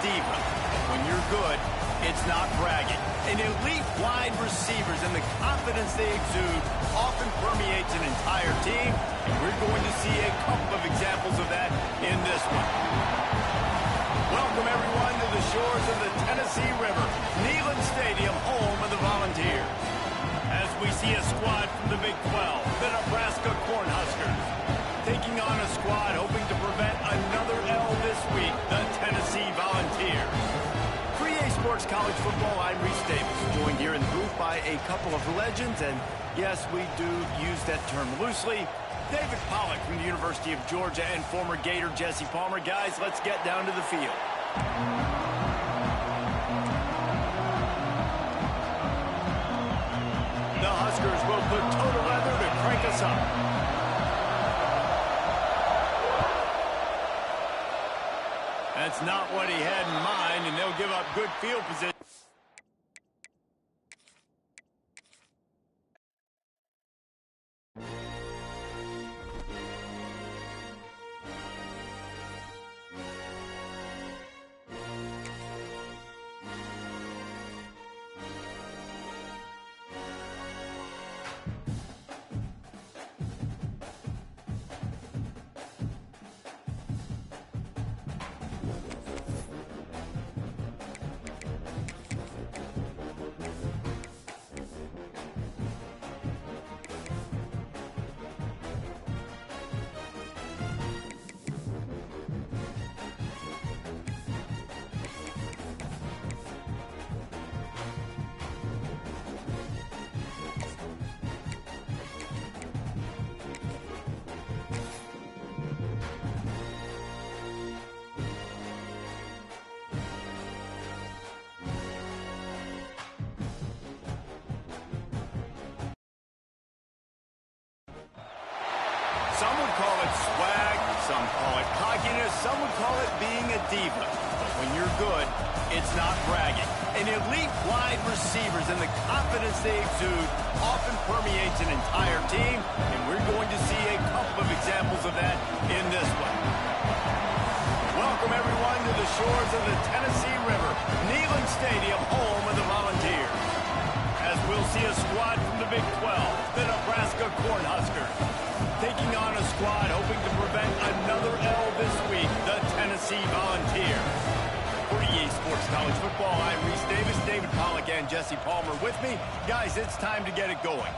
diva. But when you're good, it's not bragging. And elite wide receivers and the confidence they exude often permeates an entire team. And we're going to see a couple of examples of that in this one. Welcome, everyone, to the shores of the Tennessee River, Neyland Stadium, home of the Volunteers. As we see a squad from the Big 12, the Nebraska Cornhuskers, taking on a squad hoping to prevent another L this week, the Tennessee Volunteers. For EA Sports College Football, I'm Reese Davis, joined here in the booth by a couple of legends, and yes, we do use that term loosely. David Pollack from the University of Georgia and former Gator Jesse Palmer. Guys, let's get down to the field. The Huskers will put total leather to crank us up. That's not what he had in mind, and they'll give up good field position. Some would call it swag, some call it cockiness, some would call it being a diva. But when you're good, it's not bragging. And elite wide receivers and the confidence they exude often permeates an entire team, and we're going to see a couple of examples of that in this one. Welcome, everyone, to the shores of the Tennessee River, Neyland Stadium, home of the Volunteers. As we'll see a squad from the Big 12, the Nebraska Cornhuskers, taking on a squad hoping to prevent another L this week, the Tennessee Volunteers. For EA Sports College Football, I'm Reese Davis, David Pollack, and Jesse Palmer with me. Guys, it's time to get it going.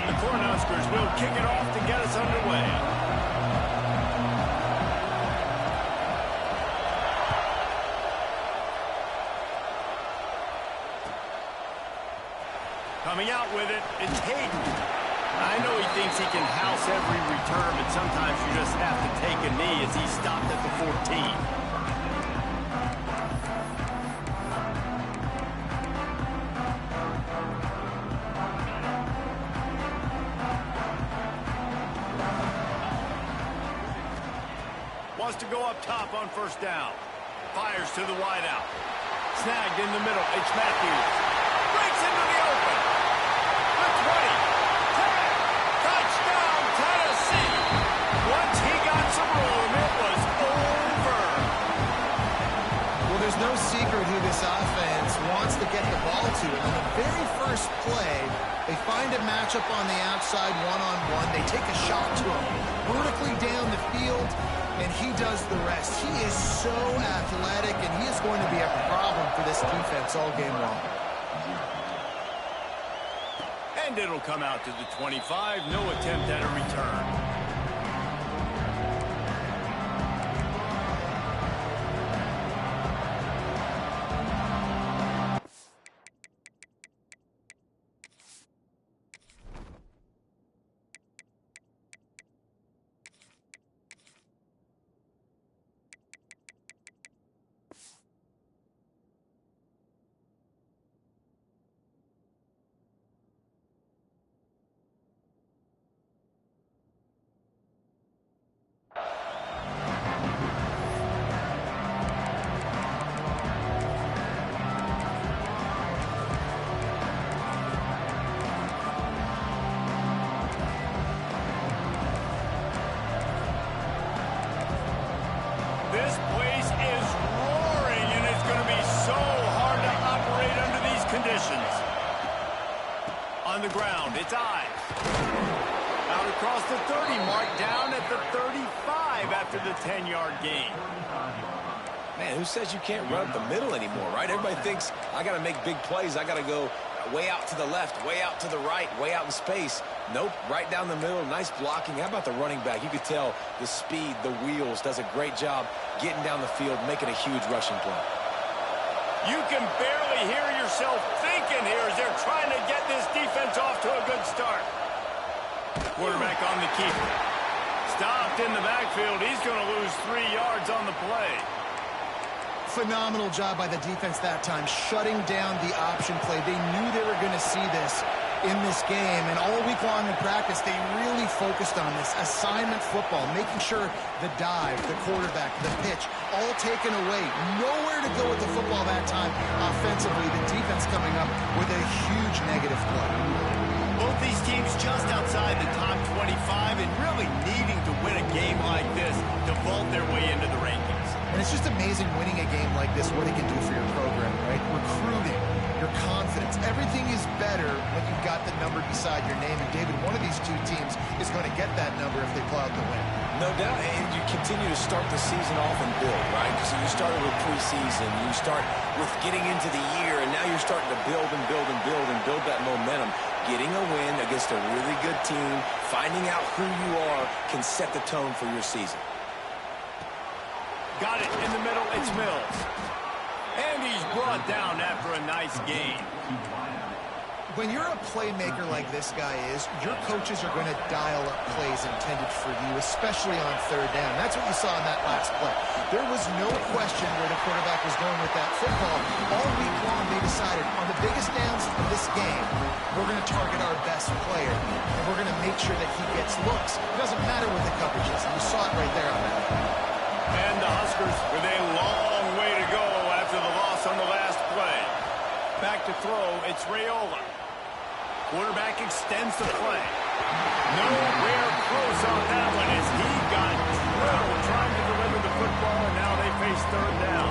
The Cornhuskers will kick it off to get us underway. Coming out with it, it's Hayden. I know he thinks he can house every return, but sometimes you just have to take a knee as he stopped at the 14. Wants to go up top on first down. Fires to the wideout. Snagged in the middle. It's Matthews. Breaks into the open. The 20. 10. Touchdown, Tennessee. Once he got some room, it was over. Well, there's no secret who this offense wants to get the ball to. And on the very first play, they find a matchup on the outside one-on-one. They take a shot to him vertically down the field, and he does the rest. He is so athletic, and he is going to be a problem for this defense all game long. And it'll come out to the 25. No attempt at a return. This place is roaring, and it's going to be so hard to operate under these conditions. On the ground, it's Ives. Out across the 30, mark down at the 35 after the 10-yard gain. Man, who says you can't run up the middle anymore, right? Everybody thinks I got to make big plays. I got to go way out to the left, way out to the right, way out in space. Nope, right down the middle, nice blocking. How about the running back? You could tell the speed, the wheels, does a great job getting down the field, making a huge rushing play. You can barely hear yourself thinking here as they're trying to get this defense off to a good start. Quarterback on the keeper. Stopped in the backfield. He's going to lose 3 yards on the play. Phenomenal job by the defense that time, shutting down the option play. They knew they were going to see this in this game, and all week long in practice, they really focused on this assignment football, making sure the dive, the quarterback, the pitch, all taken away. Nowhere to go with the football that time offensively. The defense coming up with a huge negative play. Both these teams just outside the top 25 and really needing to win a game like this to vault their way into the rankings. And it's just amazing winning a game like this, what it can do for your program, right? Recruiting, your confidence, everything is better when you've got the number beside your name. And David, one of these two teams is going to get that number if they pull out the win. No doubt, and you continue to start the season off and build, right? So you started with preseason, you start with getting into the year, and now you're starting to build and build and build and build that momentum. Getting a win against a really good team, finding out who you are, can set the tone for your season. Got it in the middle, it's Mills. And he's brought down after a nice gain. When you're a playmaker like this guy is, your coaches are going to dial up plays intended for you, especially on third down. That's what you saw in that last play. There was no question where the quarterback was going with that football. All week long, they decided on the biggest downs of this game, we're going to target our best player, and we're going to make sure that he gets looks. It doesn't matter what the coverage is, and you saw it right there on that. And the Huskers with a long way to go after the loss on the last play. Back to throw, it's Raiola. Quarterback extends the play. Nowhere close on that one as he got drilled trying to deliver the football, and now they face third down.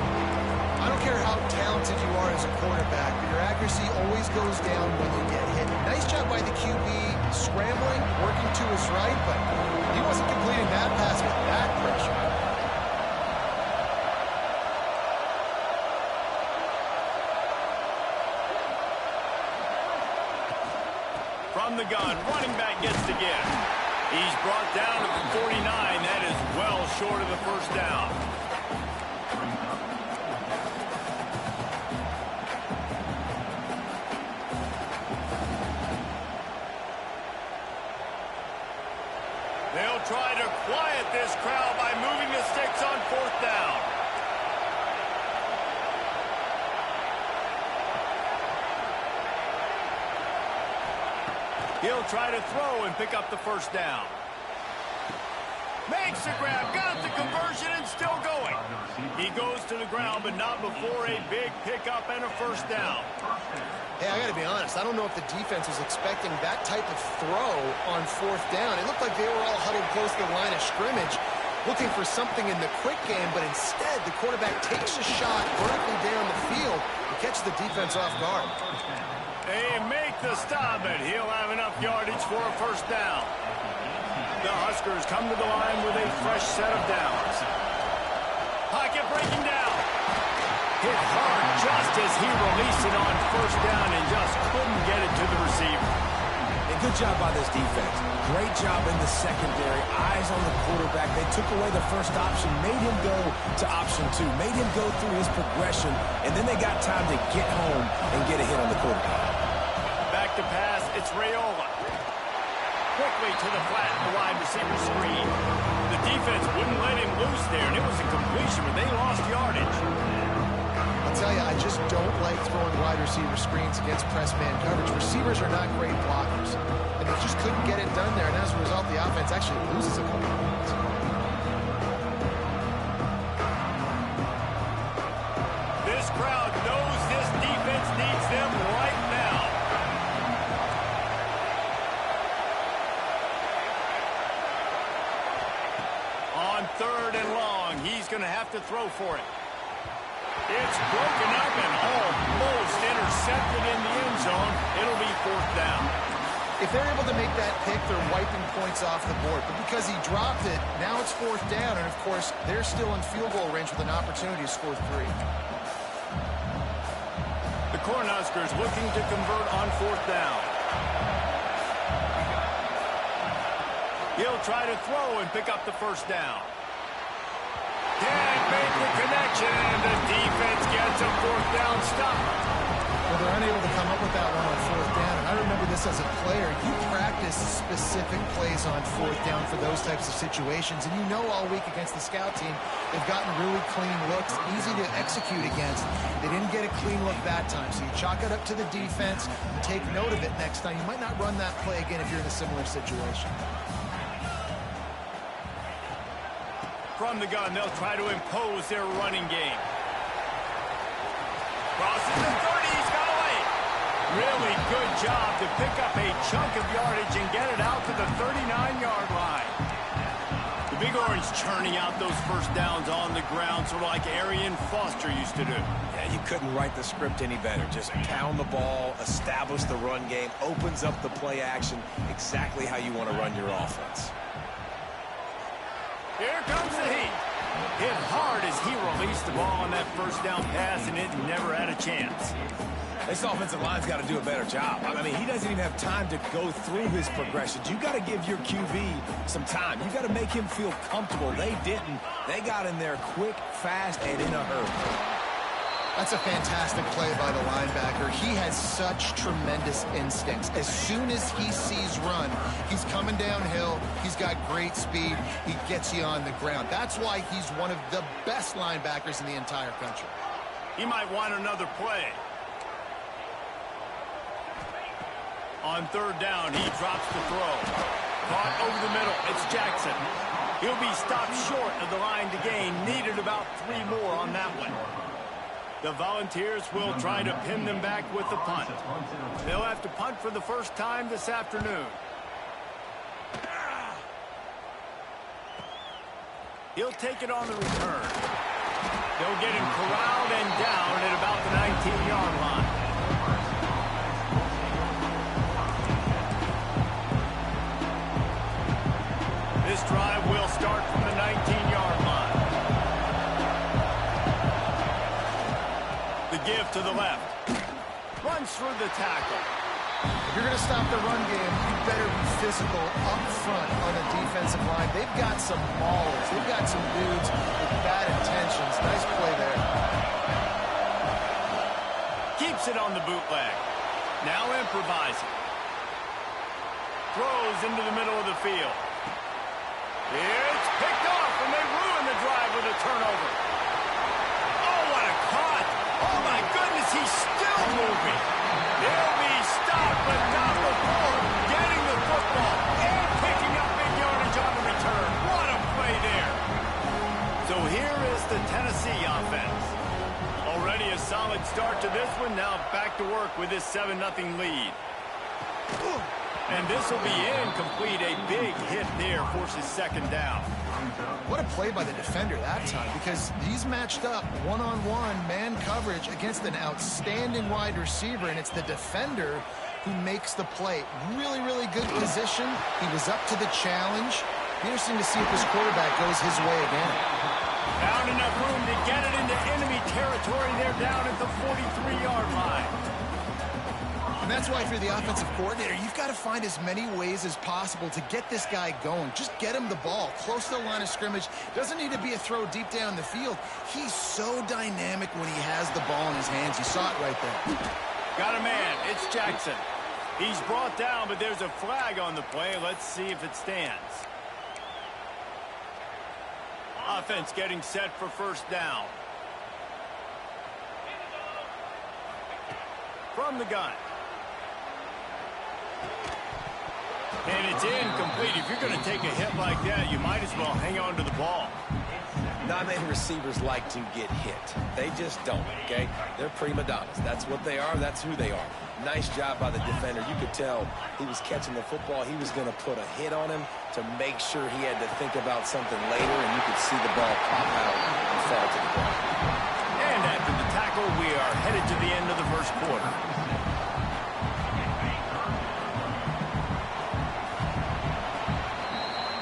I don't care how talented you are as a quarterback, but your accuracy always goes down when you get hit. Nice job by the QB scrambling, working to his right, but he wasn't completing that pass with that pressure. From the gun, running back gets the give. He's brought down to the 49. That is well short of the first down. They'll try to quiet this crowd by moving the sticks on fourth down. He'll try to throw and pick up the first down. Makes the grab, got the conversion, and still going. He goes to the ground, but not before a big pickup and a first down. Hey, I got to be honest. I don't know if the defense was expecting that type of throw on fourth down. It looked like they were all huddled close to the line of scrimmage, looking for something in the quick game, but instead the quarterback takes a shot vertically down the field and catches the defense off guard. They make the stop, but he'll have enough yardage for a first down. The Huskers come to the line with a fresh set of downs. Pocket breaking down. Hit hard just as he released it on first down and just couldn't get it to the receiver. And good job by this defense. Great job in the secondary. Eyes on the quarterback. They took away the first option, made him go to option 2, made him go through his progression, and then they got time to get home and get a hit on the quarterback. Back to pass, it's Raiola. Quickly to the flat, the wide receiver screen. The defense wouldn't let him loose there, and it was a completion, but they lost yardage. I'll tell you, I just don't like throwing wide receiver screens against press man coverage. Receivers are not great blockers, and they just couldn't get it done there, and as a result, the offense actually loses a couple of points. This crowd knows this defense needs them right now. On On 3rd and long, he's going to have to throw for it. It's broken up and almost intercepted in the end zone. It'll be 4th down. If they're able to make that pick, they're wiping points off the board. But because he dropped it, now it's 4th down. And, of course, they're still in field goal range with an opportunity to score 3. The Cornhuskers looking to convert on 4th down. He'll try to throw and pick up the 1st down. Can't make the connection. The defense gets a 4th down stop. Well, they're unable to come up with that one on 4th down. And I remember this as a player. You practice specific plays on 4th down for those types of situations. And you know all week against the scout team, they've gotten really clean looks, easy to execute against. They didn't get a clean look that time. So you chalk it up to the defense and take note of it next time. You might not run that play again if you're in a similar situation. From the gun, they'll try to impose their running game. Crosses the 30, he's got away. Really good job to pick up a chunk of yardage and get it out to the 39-yard line. The Big Orange churning out those 1st downs on the ground, sort of like Arian Foster used to do. Yeah, you couldn't write the script any better. Just pound the ball, establish the run game, opens up the play action, exactly how you want to run your offense. Here comes the heat. Hit hard as he released the ball on that 1st down pass, and it never had a chance. This offensive line's got to do a better job. I mean, he doesn't even have time to go through his progressions. You got to give your QB some time. You got to make him feel comfortable. They didn't. They got in there quick, fast, and in a hurry. That's a fantastic play by the linebacker. He has such tremendous instincts. As soon as he sees run, he's coming downhill. He's got great speed. He gets you on the ground. That's why he's one of the best linebackers in the entire country. He might want another play. On 3rd down, he drops the throw. Caught over the middle. It's Jackson. He'll be stopped short of the line to gain. Needed about 3 more on that one. The Volunteers will try to pin them back with the punt. They'll have to punt for the 1st time this afternoon. He'll take it on the return. They'll get him corralled and down at about the 19-yard line. This drive will start from the 19-yard line. The give to the left. Runs through the tackle. If you're going to stop the run game, you better be physical up front on the defensive line. They've got some maulers. They've got some dudes with bad intentions. Nice play there. Keeps it on the bootleg. Now improvising. Throws into the middle of the field. It's picked off, and they ruin the drive with a turnover. Oh, what a cut. Oh, my goodness, he's still moving. He'll be stopped, but not before getting the football and picking up big yardage on the return. What a play there. So here is the Tennessee offense. Already a solid start to this one. Now back to work with this 7-0 lead. And this will be incomplete. A big hit there forces 2nd down. What a play by the defender that time, because he's matched up one-on-one man coverage against an outstanding wide receiver, and it's the defender who makes the play. Really, really good position. He was up to the challenge. Interesting to see if this quarterback goes his way again. Found enough room to get it into enemy territory. They're down at the 43-yard line. And that's why if you're the offensive coordinator, you've got to find as many ways as possible to get this guy going. Just get him the ball close to the line of scrimmage. Doesn't need to be a throw deep down the field. He's so dynamic when he has the ball in his hands. You saw it right there. Got a man. It's Jackson. He's brought down, but there's a flag on the play. Let's see if it stands. Offense getting set for 1st down. From the gun. And it's incomplete. If you're going to take a hit like that, you might as well hang on to the ball. Not many receivers like to get hit. They just don't, okay? They're prima donnas. That's what they are. That's who they are. Nice job by the defender. You could tell he was catching the football. He was going to put a hit on him. to make sure he had to think about something later, and you could see the ball pop out and fall to the ground. And after the tackle, we are headed to the end of the first quarter.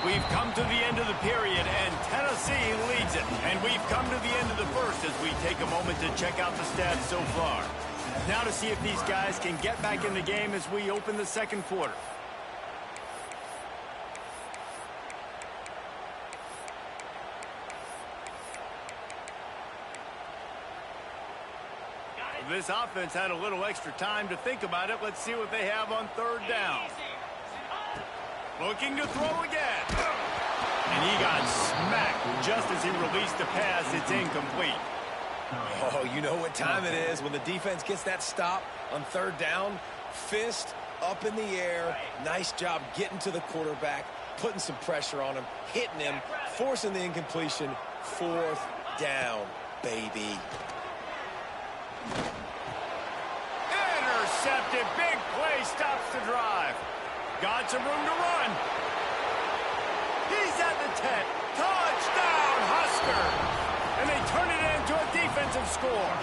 We've come to the end of the period, and Tennessee leads it. And we've come to the end of the first as we take a moment to check out the stats so far. Now to see if these guys can get back in the game as we open the second quarter. This offense had a little extra time to think about it. Let's see what they have on third down. Looking to throw again. And he got smacked just as he released the pass. It's incomplete. Oh, you know what time it is when the defense gets that stop on third down. Fist up in the air. Nice job getting to the quarterback, putting some pressure on him, hitting him, forcing the incompletion. Fourth down, baby. Intercepted. Big play stops the drive. Got some room to run. He's at the 10. Touchdown, Husker. And they turn it into a defensive score.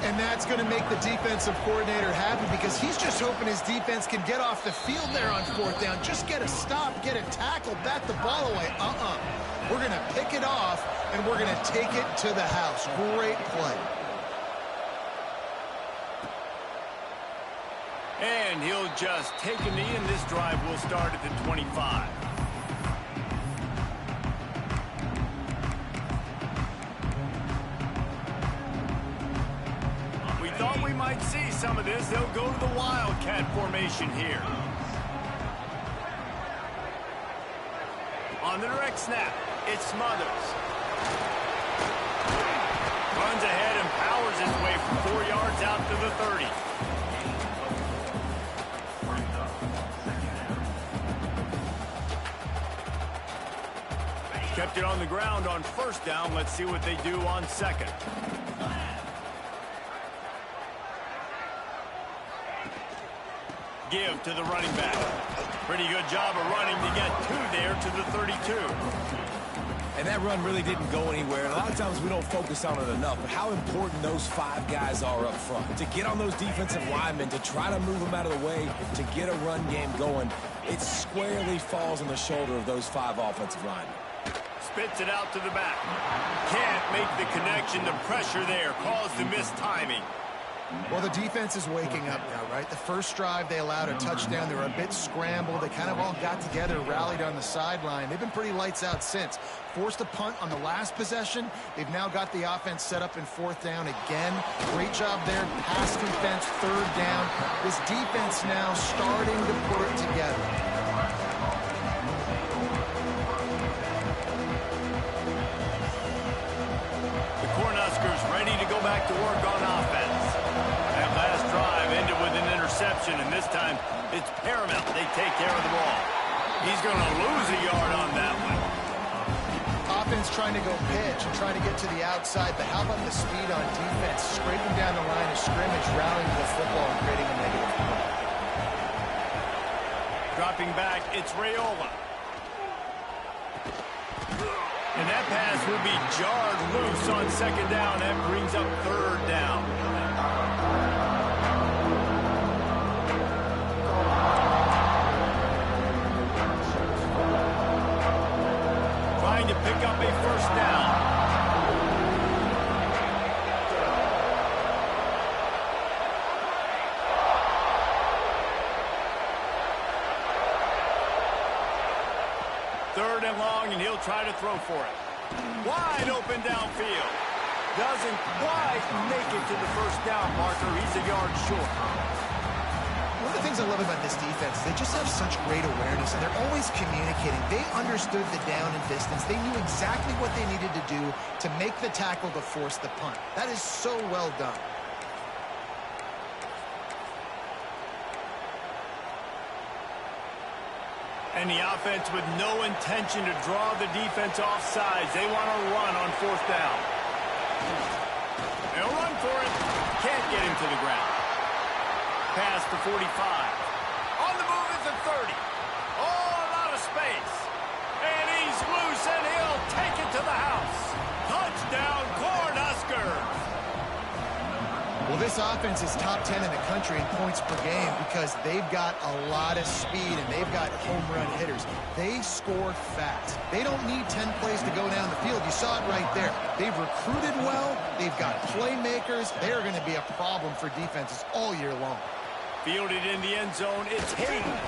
And that's going to make the defensive coordinator happy because he's just hoping his defense can get off the field there on fourth down. Just get a stop, get a tackle, bat the ball away. We're going to pick it off, and we're going to take it to the house. Great play. And he'll just take a knee, and this drive will start at the 25. We thought we might see some of this. They'll go to the Wildcat formation here. On the direct snap, it's Smothers. Runs ahead and powers his way from 4 yards out to the 30. Kept it on the ground on first down. Let's see what they do on second. Give to the running back. Pretty good job of running to get two there to the 32. And that run really didn't go anywhere. And a lot of times we don't focus on it enough, but how important those five guys are up front. To get on those defensive linemen, to try to move them out of the way, to get a run game going, it squarely falls on the shoulder of those five offensive linemen. Spits it out to the back. Can't make the connection. The pressure there caused the missed timing. Well, the defense is waking up now, right? The first drive, they allowed a touchdown. They were a bit scrambled. They kind of all got together, rallied on the sideline. They've been pretty lights out since. Forced a punt on the last possession. They've now got the offense set up in fourth down again. Great job there. Pass defense, third down. This defense now starting to put it together. Ready to go back to work on offense. That last drive ended with an interception, and this time it's paramount they take care of the ball. He's going to lose a yard on that one. Offense trying to go pitch and trying to get to the outside, but how about the speed on defense? Scraping down the line of scrimmage, rallying the football and creating a negative play. Dropping back, it's Raiola. And that pass will be jarred loose on second down. That brings up third down. Trying to pick up a first down. Third and long, and he'll try to throw for it. Wide open downfield. Doesn't quite make it to the first down marker. He's a yard short. One of the things I love about this defense, they just have such great awareness, and they're always communicating. They understood the down and distance. They knew exactly what they needed to do to make the tackle to force the punt. That is so well done. And the offense with no intention to draw the defense off sides. They want to run on fourth down. They'll run for it. Can't get him to the ground. Pass to 45. On the move at the 30. Oh, a lot space. And he's loose, and he'll take it to the house. Touchdown, Cornhuskers. Well, this offense is top 10 in the country in points per game because they've got a lot of speed and they've got home run hitters. They score fast. They don't need 10 plays to go down the field. You saw it right there. They've recruited well. They've got playmakers. They are going to be a problem for defenses all year long. Fielded in the end zone, it's Hayden.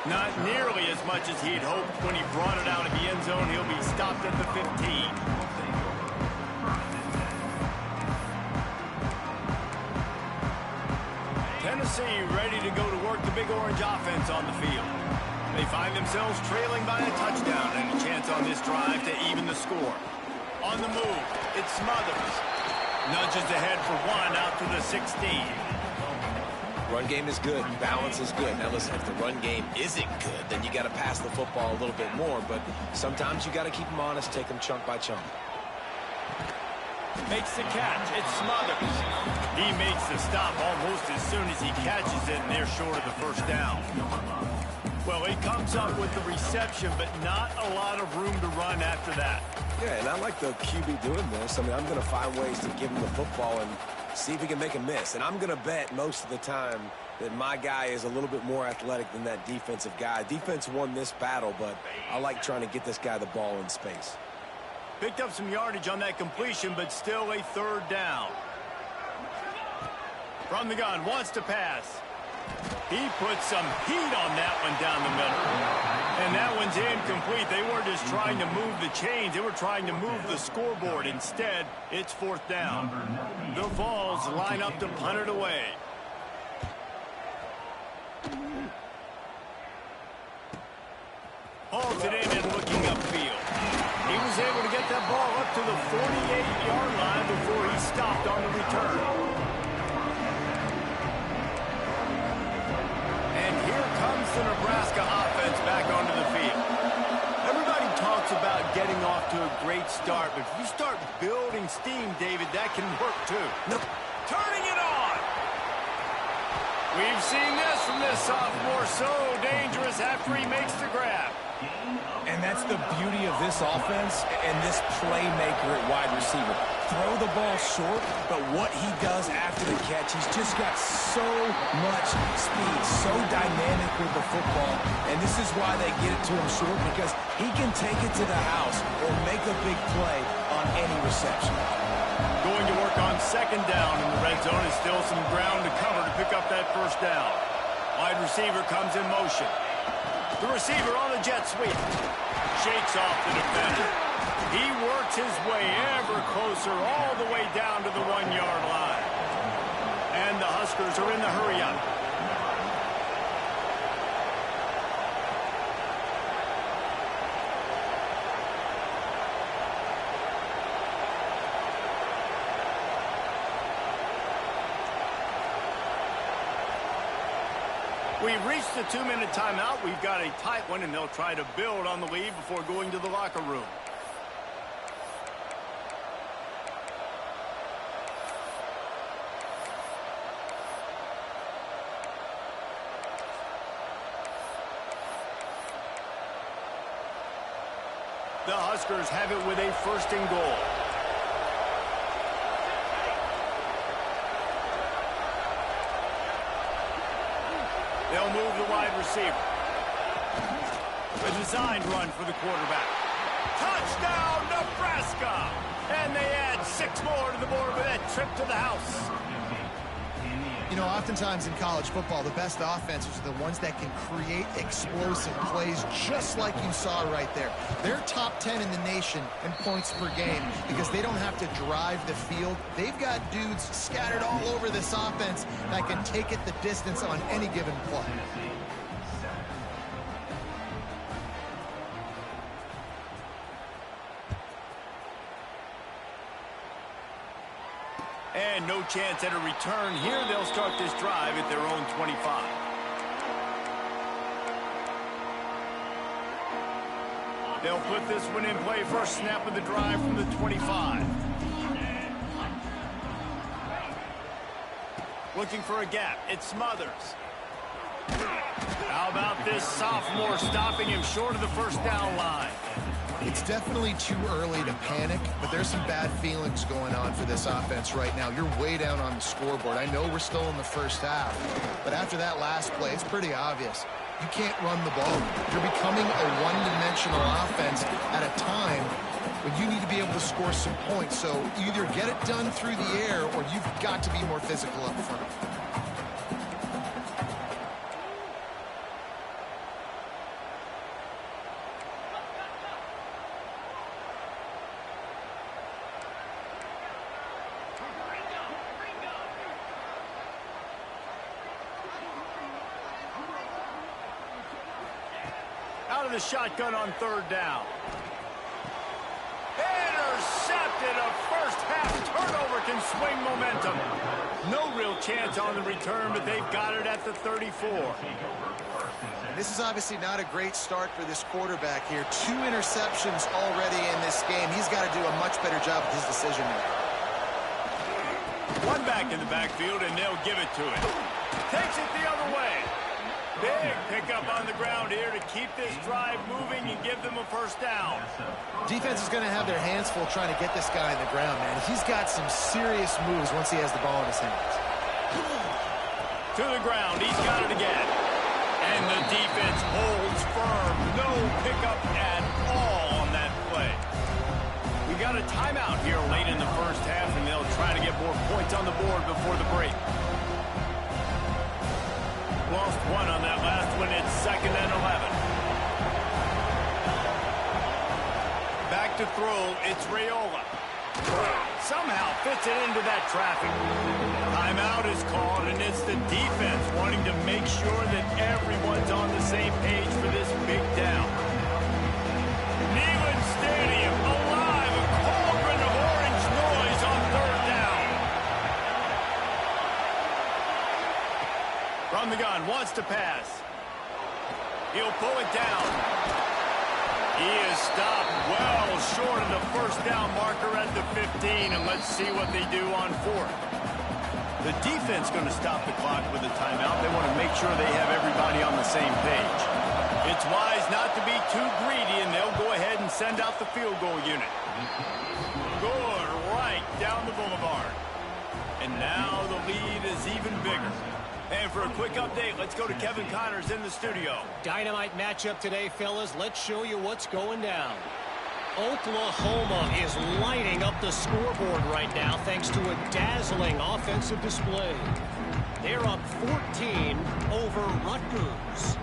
Not nearly as much as he'd hoped when he brought it out of the end zone. He'll be stopped at the 15. Tennessee ready to go to work the Big Orange offense on the field. They find themselves trailing by a touchdown and a chance on this drive to even the score. On the move, it's Smothers. Nudges ahead for one out to the 16. Run game is good. Balance is good. Now, listen, if the run game isn't good, then you got to pass the football a little bit more. But sometimes you got to keep them honest, take them chunk by chunk. Makes the catch. It's Smothers. He makes the stop almost as soon as he catches it, and they're short of the first down. Well, he comes up with the reception, but not a lot of room to run after that. Yeah, and I like the QB doing this. I mean, I'm going to find ways to give him the football and see if he can make a miss. And I'm going to bet most of the time that my guy is a little bit more athletic than that defensive guy. Defense won this battle, but I like trying to get this guy the ball in space. Picked up some yardage on that completion, but still a third down. From the gun, wants to pass. He puts some heat on that one down the middle. And that one's incomplete. They weren't just trying to move the chains. They were trying to move the scoreboard. Instead, it's fourth down. The Vols line up to punt it away. Hauls it in and looking upfield. He was able to get that ball up to the 48-yard line before he stopped on the return. And here comes the Nebraska offense back onto the field. Everybody talks about getting off to a great start, but if you start building steam, David, that can work too. Turning it on! We've seen this from this sophomore, so dangerous after he makes the grab. And that's the beauty of this offense and this playmaker at wide receiver. Throw the ball short, but what he does after the catch, he's just got so much speed, so dynamic with the football. And this is why they get it to him short, because he can take it to the house or make a big play on any reception. Going to work on second down in the red zone is still some ground to cover to pick up that first down. Wide receiver comes in motion. The receiver on a jet sweep. Shakes off the defender. He works his way ever closer all the way down to the 1-yard line. And the Huskers are in the hurry-up. We've reached the 2-minute timeout. We've got a tight one, and they'll try to build on the lead before going to the locker room. The Huskers have it with a first and goal. They'll move the wide receiver. A designed run for the quarterback. Touchdown, Nebraska! And they add 6 more to the board with that trip to the house. You know, oftentimes in college football, the best offenses are the ones that can create explosive plays just like you saw right there. They're top 10 in the nation in points per game because they don't have to drive the field. They've got dudes scattered all over this offense that can take it the distance on any given play. And no chance at a return here. They'll start this drive at their own 25. They'll put this one in play. First snap of the drive from the 25. Looking for a gap. It's Smothers. How about this sophomore stopping him short of the first down line? It's definitely too early to panic, but there's some bad feelings going on for this offense right now. You're way down on the scoreboard. I know we're still in the first half, but after that last play, it's pretty obvious. You can't run the ball. You're becoming a one-dimensional offense at a time when you need to be able to score some points. So either get it done through the air or you've got to be more physical up front. Out of the shotgun on third down. Intercepted. A first half turnover can swing momentum. No real chance on the return, but they've got it at the 34. This is obviously not a great start for this quarterback here. 2 interceptions already in this game. He's got to do a much better job with his decision making. One back in the backfield, and they'll give it to him. Takes it the other way. Big pickup on the ground here to keep this drive moving and give them a first down. Defense is going to have their hands full trying to get this guy on the ground, man. He's got some serious moves once he has the ball in his hands. To the ground. He's got it again. And the defense holds firm. No pickup at all on that play. We got a timeout here late in the first half, and they'll try to get more points on the board before the break. Lost one on that last one. It's 2nd and 11. Back to throw. It's Raiola. Somehow fits it into that traffic. Timeout is called, and it's the defense wanting to make sure that everyone's on the same page for this big down. Neyland Stadium alive. A cauldron of orange noise on third down. From the gun, wants to pass. He'll pull it down. He is stopped well short of the first down marker at the 15, and let's see what they do on 4th. The defense going to stop the clock with a timeout. They want to make sure they have everybody on the same page. It's wise not to be too greedy, and they'll go ahead and send out the field goal unit. Good, right down the boulevard. And now the lead is even bigger. And for a quick update, let's go to Kevin Connors in the studio. Dynamite matchup today, fellas. Let's show you what's going down. Oklahoma is lighting up the scoreboard right now thanks to a dazzling offensive display. They're up 14 over Rutgers.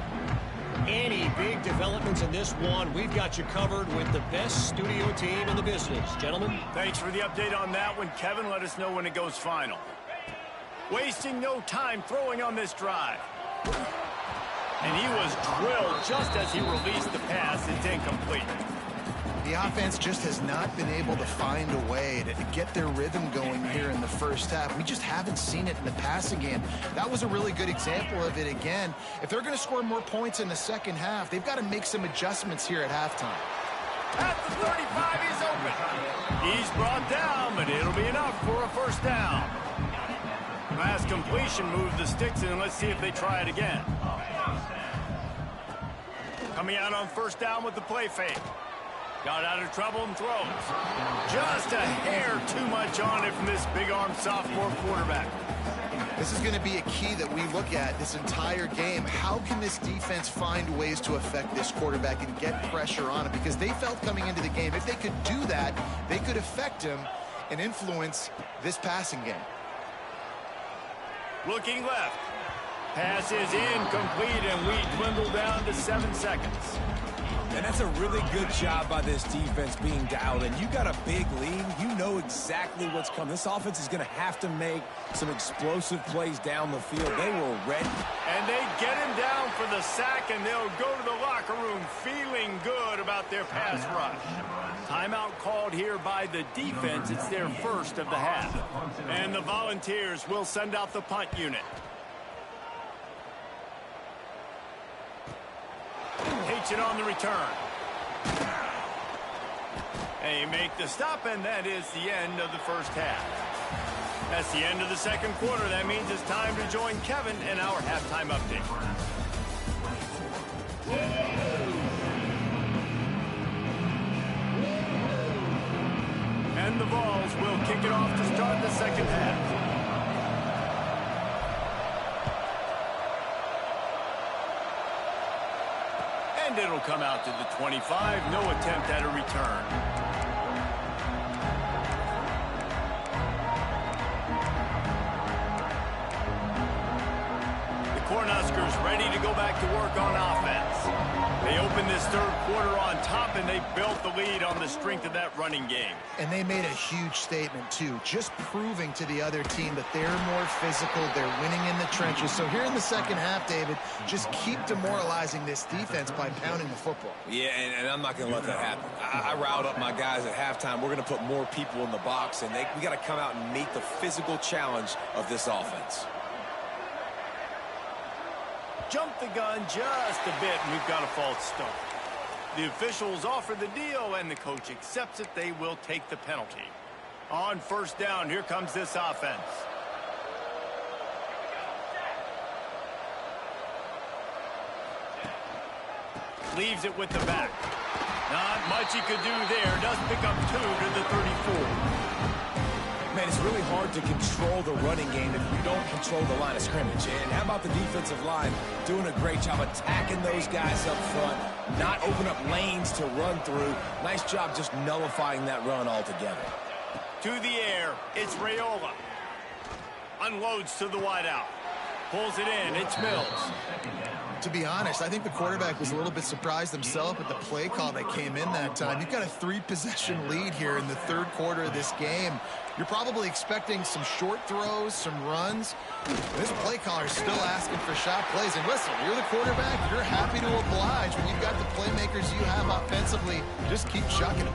Any big developments in this one, we've got you covered with the best studio team in the business. Gentlemen. Thanks for the update on that one, Kevin. Let us know when it goes final. Wasting no time throwing on this drive. And he was drilled just as he released the pass. It's incomplete. The offense just has not been able to find a way to get their rhythm going here in the first half. We just haven't seen it in the passing game. That was a really good example of it again. If they're going to score more points in the second half, they've got to make some adjustments here at halftime. At the 35, he's open. He's brought down, but it'll be enough for a first down. Last completion moved the sticks in. Let's see if they try it again. Coming out on first down with the play fake. Got out of trouble and throws. Just a hair too much on it from this big-armed sophomore quarterback. This is going to be a key that we look at this entire game. How can this defense find ways to affect this quarterback and get pressure on him? Because they felt coming into the game, if they could do that, they could affect him and influence this passing game. Looking left. Pass is incomplete, and we dwindle down to 7 seconds. And that's a really good job by this defense being dialed in. You got a big lead. You know exactly what's coming. This offense is going to have to make some explosive plays down the field. They were ready. And they get him down for the sack, and they'll go to the locker room feeling good about their pass rush. Timeout called here by the defense. It's their first of the half. And the Volunteers will send out the punt unit. Takes it on the return. They make the stop, and that is the end of the first half. That's the end of the second quarter. That means it's time to join Kevin in our halftime update. And the Vols will kick it off to start the second half. And it'll come out to the 25. No attempt at a return. Cornhuskers ready to go back to work on offense. They opened this third quarter on top, and they built the lead on the strength of that running game. And they made a huge statement, too, just proving to the other team that they're more physical, they're winning in the trenches. So here in the second half, David, just keep demoralizing this defense by pounding the football. Yeah, and I'm not going to let that happen. I riled up my guys at halftime. We're going to put more people in the box, and we got to come out and meet the physical challenge of this offense. Jumped the gun just a bit, and we've got a false start. The officials offer the deal, and the coach accepts it. They will take the penalty. On first down, here comes this offense. Leaves it with the back. Not much he could do there. Does pick up 2 to the 34. Man, it's really hard to control the running game if you don't control the line of scrimmage. And how about the defensive line doing a great job attacking those guys up front, not open up lanes to run through. Nice job just nullifying that run altogether. To the air, it's Raiola. Unloads to the wideout. Pulls it in, it's Mills. To be honest, I think the quarterback was a little bit surprised himself at the play call that came in that time. You've got a 3-possession lead here in the third quarter of this game. You're probably expecting some short throws, some runs. This play caller is still asking for shot plays. And listen, you're the quarterback. You're happy to oblige when you've got the playmakers you have offensively. Just keep chucking it.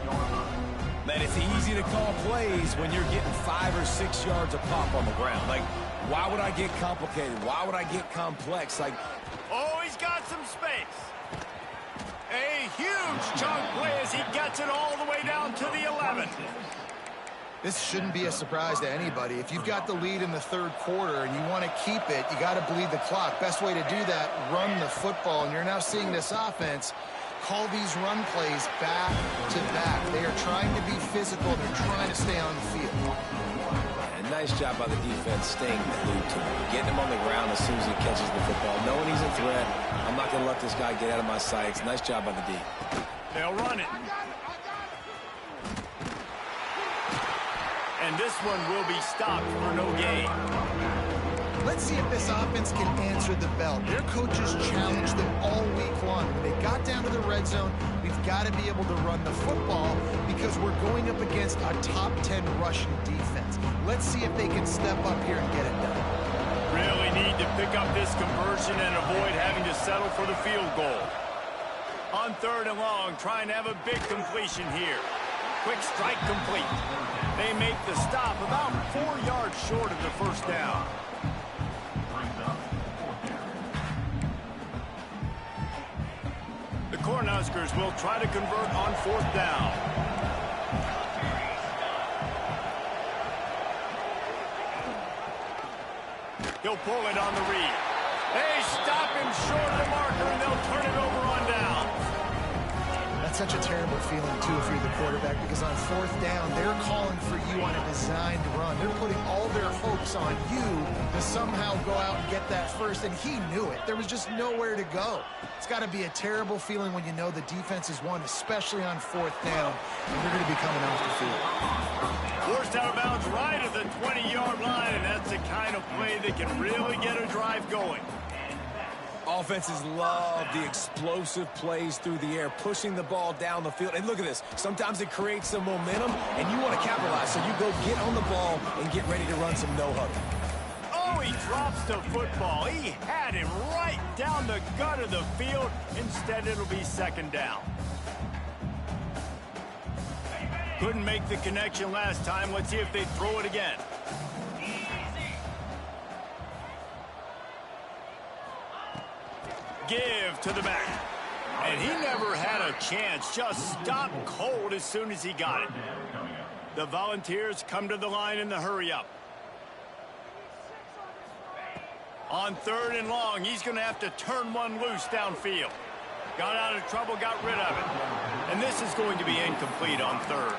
Man, it's easy to call plays when you're getting 5 or 6 yards of pop on the ground. Like, why would I get complicated? Why would I get complex? Like, oh, he's got some space. A huge chunk play as he gets it all the way down to the 11. This shouldn't be a surprise to anybody. If you've got the lead in the third quarter and you want to keep it, you got to bleed the clock. Best way to do that, run the football. And you're now seeing this offense call these run plays back to back. They are trying to be physical. They're trying to stay on the field. And nice job by the defense staying glued to him, getting him on the ground as soon as he catches the football, knowing he's a threat. I'm not going to let this guy get out of my sights. Nice job by the D. They'll run it. And this one will be stopped for no gain. Let's see if this offense can answer the bell. Their coaches challenged them all week long. When they got down to the red zone, we've got to be able to run the football because we're going up against a top 10 rushing defense. Let's see if they can step up here and get it done. Really need to pick up this conversion and avoid having to settle for the field goal. On third and long, trying to have a big completion here. Quick strike complete. They make the stop about 4 yards short of the first down. The Cornhuskers will try to convert on fourth down. He'll pull it on the read. They stop him short of the marker, and they'll turn it over on down. That's such a terrible feeling, too, if you're the quarterback, because on fourth down, they're calling for you on a designed run. They're putting all their hopes on you to somehow go out and get that first, and he knew it. There was just nowhere to go. It's got to be a terrible feeling when you know the defense has won, especially on fourth down, and you're going to be coming off the field. Forced out of bounds right at the 20-yard line, and that's the kind of play that can really get a drive going. Offenses love the explosive plays through the air, pushing the ball down the field. And look at this. Sometimes it creates some momentum, and you want to capitalize. So you go get on the ball and get ready to run some no-huddle. Oh, he drops the football. He had him right down the gut of the field. Instead, it'll be second down. Couldn't make the connection last time. Let's see if they throw it again. Give to the back. And he never had a chance. Just stopped cold as soon as he got it. The Volunteers come to the line in the hurry-up. On third and long, he's going to have to turn one loose downfield. Got out of trouble, got rid of it. And this is going to be incomplete on third.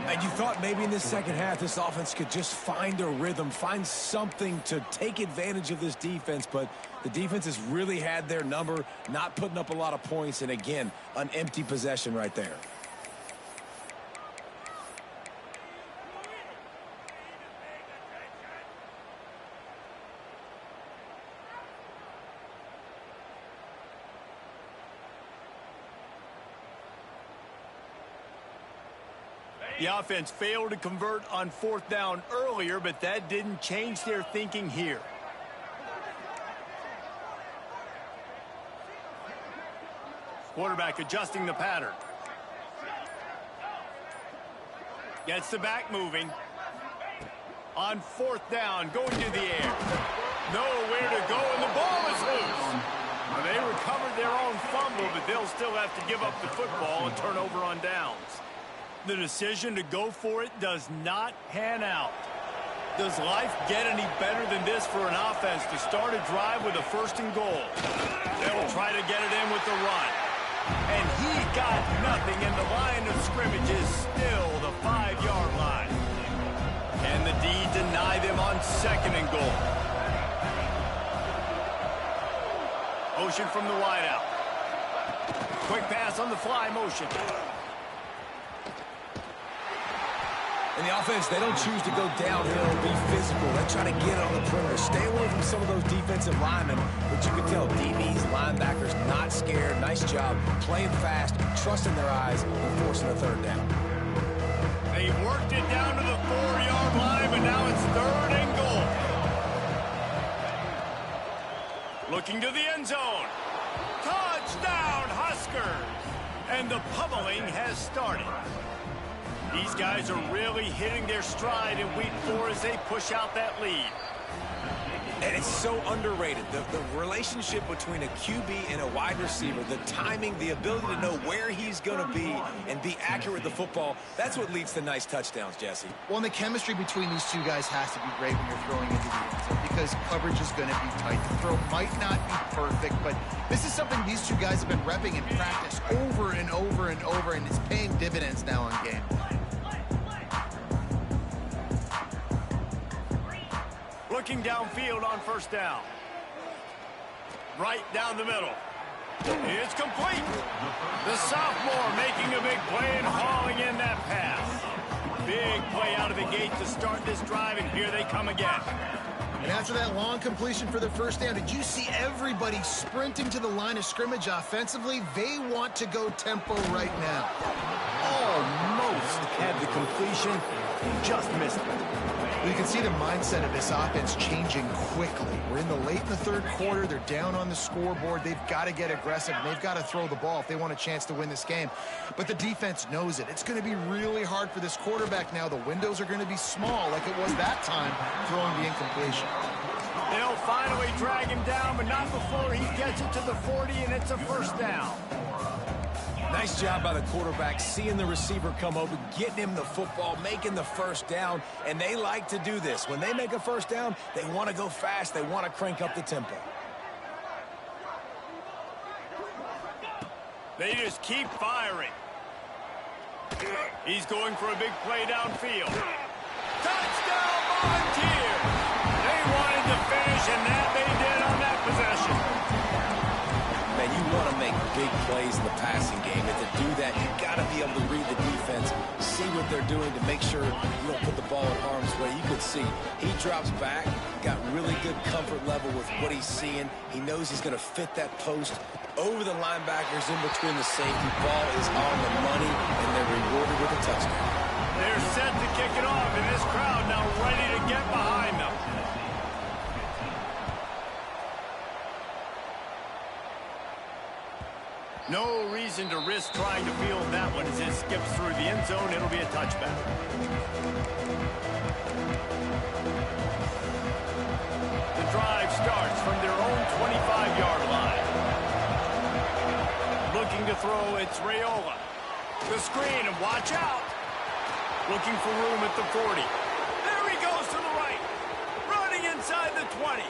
And you thought maybe in this second half this offense could just find a rhythm, find something to take advantage of this defense, but the defense has really had their number, not putting up a lot of points, and again, an empty possession right there. The offense failed to convert on fourth down earlier, but that didn't change their thinking here. Quarterback adjusting the pattern. Gets the back moving. On fourth down, going to the air. Nowhere to go, and the ball is loose. Well, they recovered their own fumble, but they'll still have to give up the football and turn over on downs. The decision to go for it does not pan out. Does life get any better than this for an offense to start a drive with a first and goal? They'll try to get it in with the run. And he got nothing, and the line of scrimmage is still the 5-yard line. Can the D deny them on second and goal? Motion from the wideout. Quick pass on the fly motion. And the offense, they don't choose to go downhill, be physical. They try to get on the perimeter, stay away from some of those defensive linemen. But you can tell DBs, linebackers, not scared. Nice job playing fast, trusting their eyes, and forcing a third down. They worked it down to the 4-yard line, but now it's third and goal. Looking to the end zone. Touchdown, Huskers! And the pummeling has started. These guys are really hitting their stride in week 4 as they push out that lead. And it's so underrated. The relationship between a QB and a wide receiver, the timing, the ability to know where he's going to be and be accurate with the football, that's what leads to nice touchdowns, Jesse. Well, and the chemistry between these two guys has to be great when you're throwing into the end zone because coverage is going to be tight. The throw might not be perfect, but this is something these two guys have been repping in practice over and over and over, and it's paying dividends now on game day. Looking downfield on first down. Right down the middle. It's complete. The sophomore making a big play and hauling in that pass. Big play out of the gate to start this drive, and here they come again. And after that long completion for the first down, did you see everybody sprinting to the line of scrimmage offensively? They want to go tempo right now. Almost had the completion, just missed it. You can see the mindset of this offense changing quickly. We're in the third quarter. They're down on the scoreboard. They've got to get aggressive, and they've got to throw the ball if they want a chance to win this game. But the defense knows it. It's going to be really hard for this quarterback now. The windows are going to be small like it was that time throwing the incompletion. They'll finally drag him down, but not before he gets it to the 40, and it's a first down. Nice job by the quarterback, seeing the receiver come over, getting him the football, making the first down, and they like to do this. When they make a first down, they want to go fast. They want to crank up the tempo. They just keep firing. He's going for a big play downfield. Touchdown, Volunteers! They wanted to finish, and that they did on that possession. Man, you want to make big plays in the passing game, and to do that, you got to be able to read the defense, see what they're doing to make sure you don't put the ball in harm's way. You could see he drops back, got really good comfort level with what he's seeing. He knows he's going to fit that post over the linebackers in between the safety. Ball is on the money, and they're rewarded with a touchdown. They're set to kick it off, and this crowd now ready to get behind them. No reason to risk trying to field that one as it skips through the end zone. It'll be a touchback. The drive starts from their own 25-yard line. Looking to throw, it's Raiola. The screen, and watch out. Looking for room at the 40. There he goes to the right. Running inside the 20.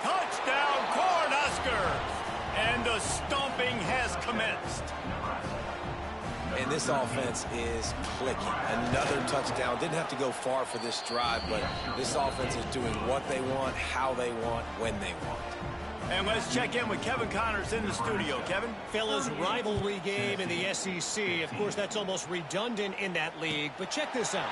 Touchdown, Cornhuskers. And the stomping has commenced. And this offense is clicking. Another touchdown. Didn't have to go far for this drive, but this offense is doing what they want, how they want, when they want. And let's check in with Kevin Connors in the studio. Kevin? Fellas, rivalry game in the SEC. Of course, that's almost redundant in that league. But check this out.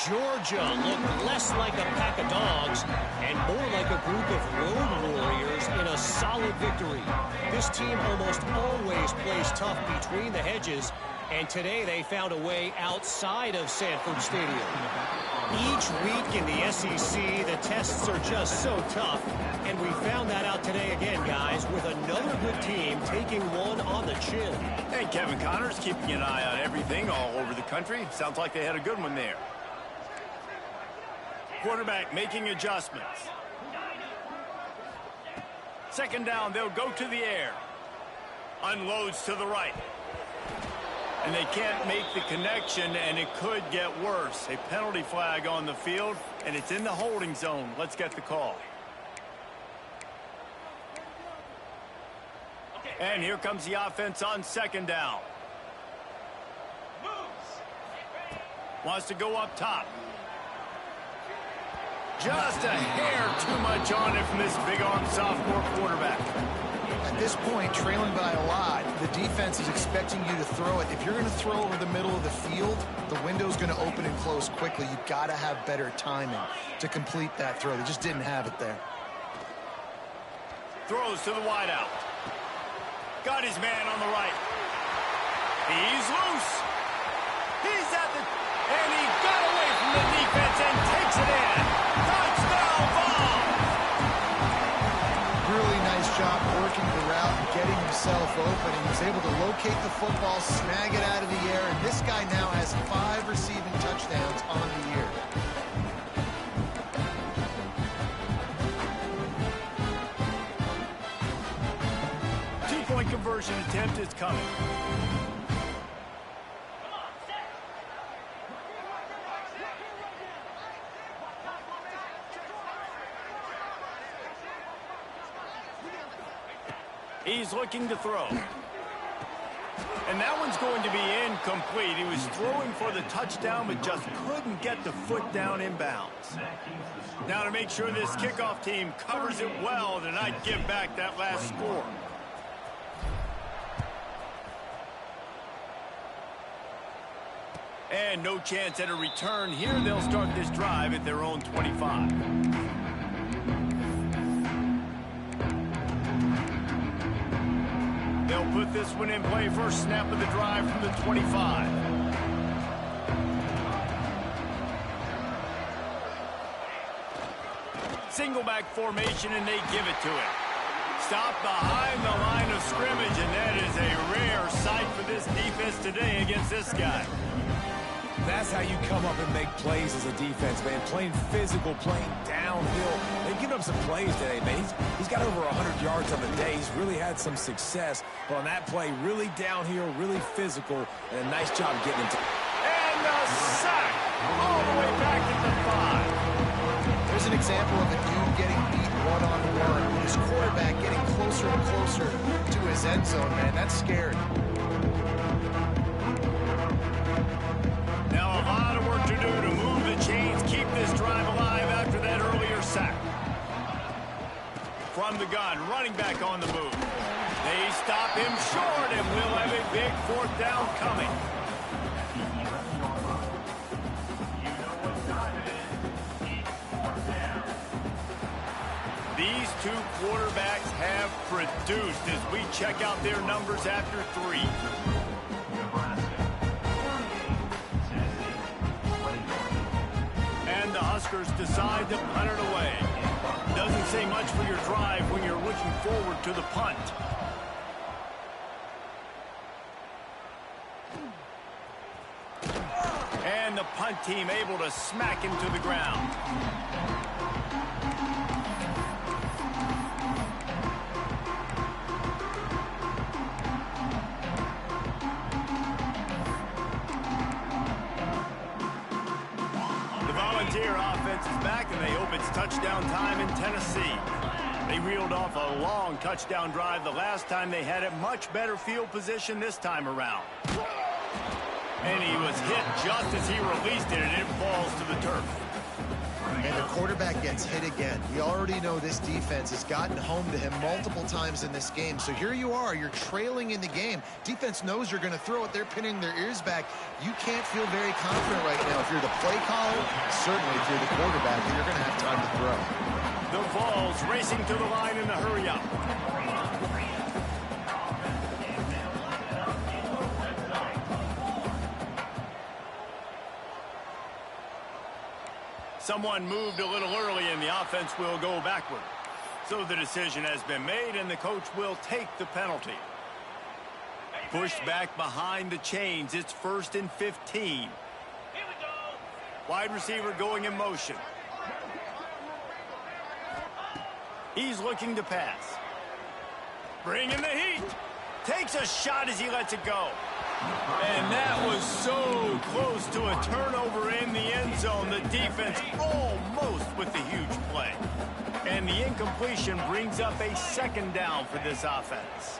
Georgia looked less like a pack of dogs and more like a group of road warriors in a solid victory. This team almost always plays tough between the hedges, and today they found a way outside of Sanford Stadium. Each week in the SEC, the tests are just so tough, and we found that out today again, guys, with another good team taking one on the chin. And Kevin Connors keeping an eye on everything all over the country. Sounds like they had a good one there. Quarterback making adjustments. Second down, they'll go to the air. Unloads to the right. And they can't make the connection, and it could get worse. A penalty flag on the field, and it's in the holding zone. Let's get the call. And here comes the offense on second down. Wants to go up top. Just a hair too much on it from this big-arm sophomore quarterback. At this point, trailing by a lot, the defense is expecting you to throw it. If you're going to throw over the middle of the field, the window's going to open and close quickly. You've got to have better timing to complete that throw. They just didn't have it there. Throws to the wideout. Got his man on the right. He's loose. He's at the... And he got away from the defense and takes it in. Touchdown ball. Really nice job working the route and getting himself open. He was able to locate the football, snag it out of the air, and this guy now has 5 receiving touchdowns on the year. Two-point conversion attempt is coming. He's looking to throw. And that one's going to be incomplete. He was throwing for the touchdown, but just couldn't get the foot down inbounds. Now to make sure this kickoff team covers it well to not give back that last score. And no chance at a return here. They'll start this drive at their own 25. They'll put this one in play first snap of the drive from the 25. Single back formation, and they give it to him. Stop behind the line of scrimmage, and that is a rare sight for this defense today against this guy. That's how you come up and make plays as a defense, man. Playing physical, playing downhill. They've given up some plays today, man. He's got over 100 yards on the day. He's really had some success. But on that play, really downhill, really physical, and a nice job getting into. And the sack all the way back at the 5. There's an example of a dude getting beat one-on-one. His quarterback getting closer and closer to his end zone, man. That's scary. Now a lot of work to do to move the chains, keep this drive alive after that earlier sack. From the gun, running back on the move. They stop him short, and we'll have a big 4th down coming. These two quarterbacks have produced as we check out their numbers after 3. And the Huskers decide to punt it away. Doesn't say much for your drive when you're looking forward to the punt. And the punt team able to smack him to the ground. Volunteer offense is back, and they hope it's touchdown time in Tennessee. They reeled off a long touchdown drive the last time they had it. Much better field position this time around. And he was hit just as he released it, and it falls to the turf. And the quarterback gets hit again. We already know this defense has gotten home to him multiple times in this game. So here you are, you're trailing in the game. Defense knows you're going to throw it. They're pinning their ears back. You can't feel very confident right now. If you're the play caller, certainly if you're the quarterback, you're going to have time to throw. The Vols racing to the line in the hurry-up. Someone moved a little early, and the offense will go backward. So the decision has been made, and the coach will take the penalty. Pushed back behind the chains. It's 1st and 15. Wide receiver going in motion. He's looking to pass. Bringing the heat. Takes a shot as he lets it go. And that was so close to a turnover in the end zone. The defense almost with the huge play. And the incompletion brings up a 2nd down for this offense.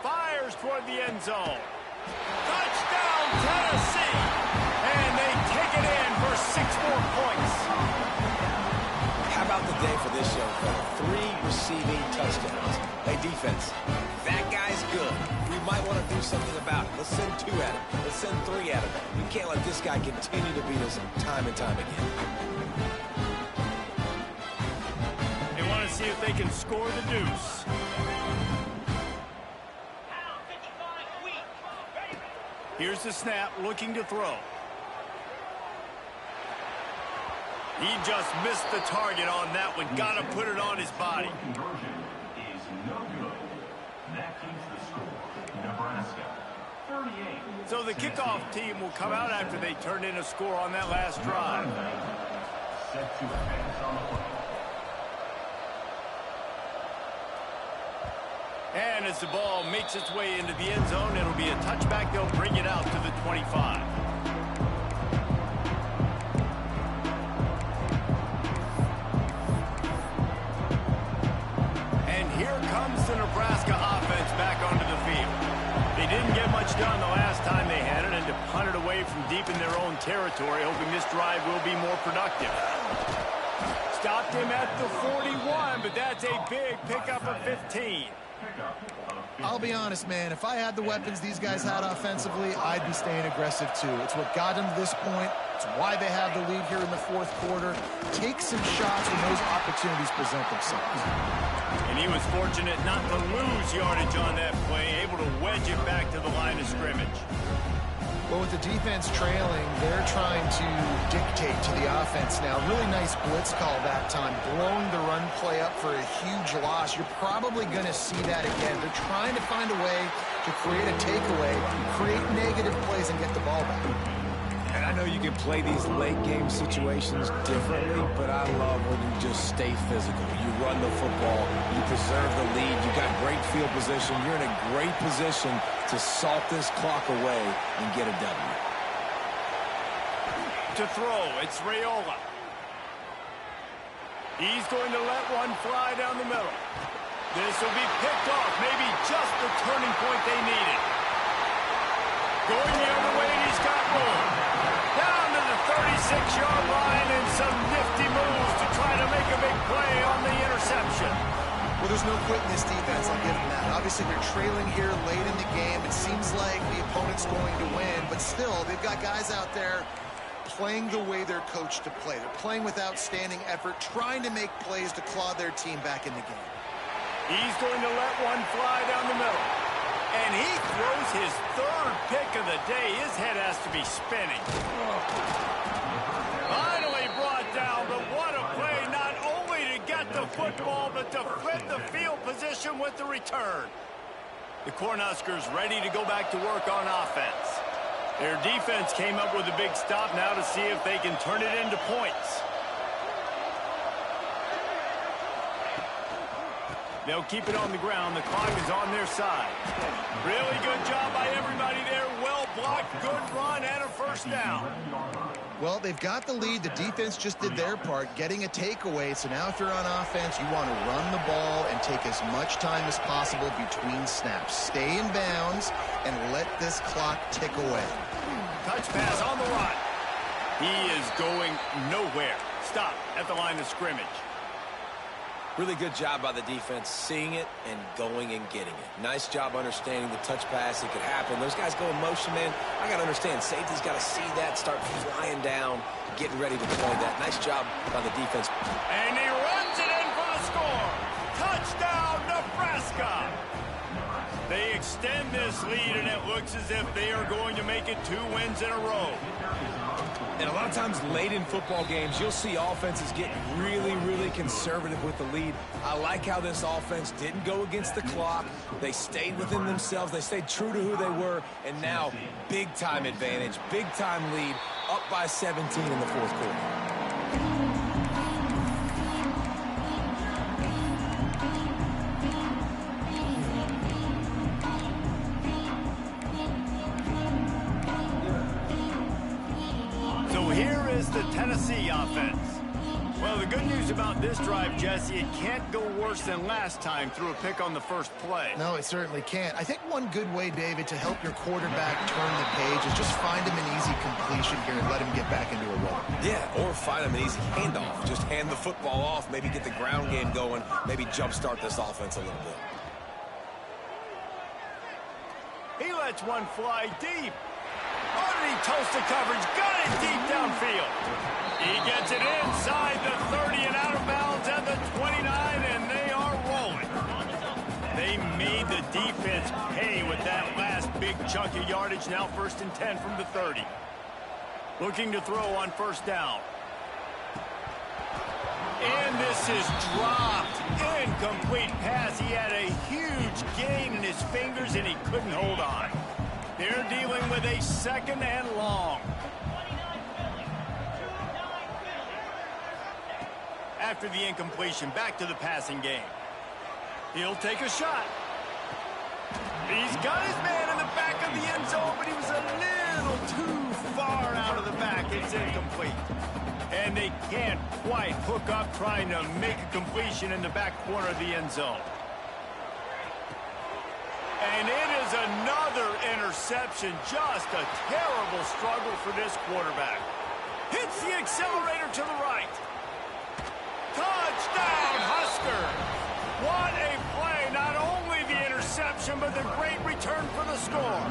Fires toward the end zone. Touchdown, Tennessee! And they take it in for 6 more points. How about the day for this young fella? 3 receiving touchdowns. Hey, defense, that guy's good. We might want to do something about it. Let's send 2 at him. Let's send 3 at him. We can't let this guy continue to beat us time and time again. They want to see if they can score the deuce. Here's the snap, looking to throw. He just missed the target on that one. Got to put it on his body. Conversion is no good. That keeps the score. Nebraska, 38. So the kickoff team will come out after they turn in a score on that last drive. Set to advance on the play. And as the ball makes its way into the end zone, it'll be a touchback. They'll bring it out to the 25. And here comes the Nebraska offense back onto the field. They didn't get much done the last time they had it, and to punt it away from deep in their own territory, hoping this drive will be more productive. Stopped him at the 41, but that's a big pickup of 15. I'll be honest, man. If I had the weapons these guys had offensively, I'd be staying aggressive too. It's what got them to this point. It's why they have the lead here in the 4th quarter. Take some shots when those opportunities present themselves. And he was fortunate not to lose yardage on that play, able to wedge it back to the line of scrimmage. Well, with the defense trailing, they're trying to dictate to the offense now. Really nice blitz call that time, blowing the run play up for a huge loss. You're probably going to see that again. They're trying to find a way to create a takeaway, create negative plays, and get the ball back. And I know you can play these late-game situations differently, but I love when you just stay physical. You run the football, you preserve the lead, you got great field position. You're in a great position to salt this clock away and get a W. To throw, it's Raiola. He's going to let one fly down the middle. This will be picked off, maybe just the turning point they needed. Going the other way, and he's got room. Down to the 36-yard line, and some nifty moves to try to make a big play on the interception. Well, there's no quitting this defense. I'll give them that. Obviously, they're trailing here late in the game. It seems like the opponent's going to win, but still, they've got guys out there playing the way they're coached to play. They're playing with outstanding effort, trying to make plays to claw their team back in the game. He's going to let one fly down the middle. And he throws his 3rd pick of the day. His head has to be spinning. Finally brought down, but what a play, not only to get the football, but to flip the field position with the return. The Cornhuskers ready to go back to work on offense. Their defense came up with a big stop now to see if they can turn it into points. They'll keep it on the ground. The clock is on their side. Really good job by everybody there. Well blocked, good run, and a 1st down. Well, they've got the lead. The defense just did their part, getting a takeaway. So now if you're on offense, you want to run the ball and take as much time as possible between snaps. Stay in bounds and let this clock tick away. Touch pass on the run. He is going nowhere. Stop at the line of scrimmage. Really good job by the defense, seeing it and going and getting it. Nice job understanding the touch pass. It could happen. Those guys go in motion, man. I got to understand, safety's got to see that, start flying down, getting ready to play that. Nice job by the defense. And he runs it in for the score. Touchdown, Nebraska. They extend this lead, and it looks as if they are going to make it 2 wins in a row. And a lot of times late in football games, you'll see offenses get really, really conservative with the lead. I like how this offense didn't go against the clock. They stayed within themselves. They stayed true to who they were. And now, big-time advantage, big-time lead, up by 17 in the fourth quarter. Here is the Tennessee offense. Well, the good news about this drive, Jesse, it can't go worse than last time through a pick on the first play. No, it certainly can't. I think one good way, David, to help your quarterback turn the page is just find him an easy completion here and let him get back into a rhythm. Yeah, or find him an easy handoff. Just hand the football off, maybe get the ground game going, maybe jumpstart this offense a little bit. He lets one fly deep. Underneath toasted coverage, got it deep downfield. He gets it inside the 30 and out of bounds at the 29, and they are rolling. They made the defense pay with that last big chunk of yardage. Now 1st and 10 from the 30. Looking to throw on first down. And this is dropped. Incomplete pass. He had a huge gain in his fingers, and he couldn't hold on. They're dealing with a 2nd and long. After the incompletion, back to the passing game. He'll take a shot. He's got his man in the back of the end zone, but he was a little too far out of the back. It's incomplete. And they can't quite hook up trying to make a completion in the back corner of the end zone. And it is another interception. Just a terrible struggle for this quarterback. Hits the accelerator to the right. Touchdown, Huskers. What a play. Not only the interception, but the great return for the score.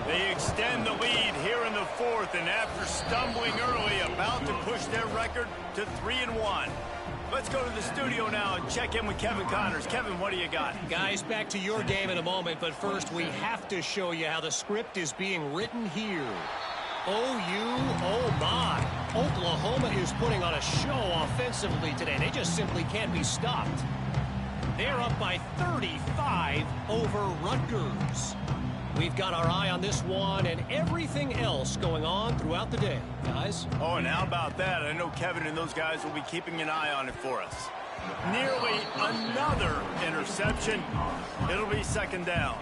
They extend the lead here in the 4th, and after stumbling early, about to push their record to 3-1. Let's go to the studio now and check in with Kevin Connors. Kevin, what do you got? Guys, back to your game in a moment, but first we have to show you how the script is being written here. Oh my. Oklahoma is putting on a show offensively today. They just simply can't be stopped. They're up by 35 over Rutgers. We've got our eye on this one and everything else going on throughout the day, guys. Oh, and how about that? I know Kevin and those guys will be keeping an eye on it for us. Nearly another interception. It'll be 2nd down.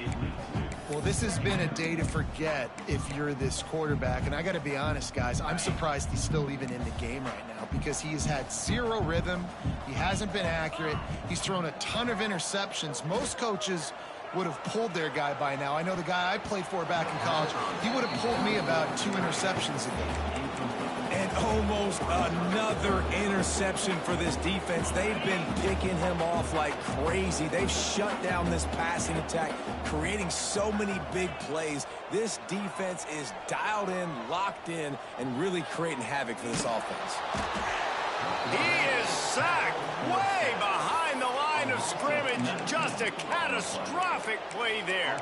Well, this has been a day to forget if you're this quarterback. And I got to be honest, guys, I'm surprised he's still even in the game right now because he has had 0 rhythm. He hasn't been accurate. He's thrown a ton of interceptions. Most coaches would have pulled their guy by now. I know the guy I played for back in college, he would have pulled me about 2 interceptions ago. And almost another interception for this defense. They've been picking him off like crazy. They've shut down this passing attack, creating so many big plays. This defense is dialed in, locked in, and really creating havoc for this offense. He is sacked way behind the line of scrimmage. Just a catastrophic play there.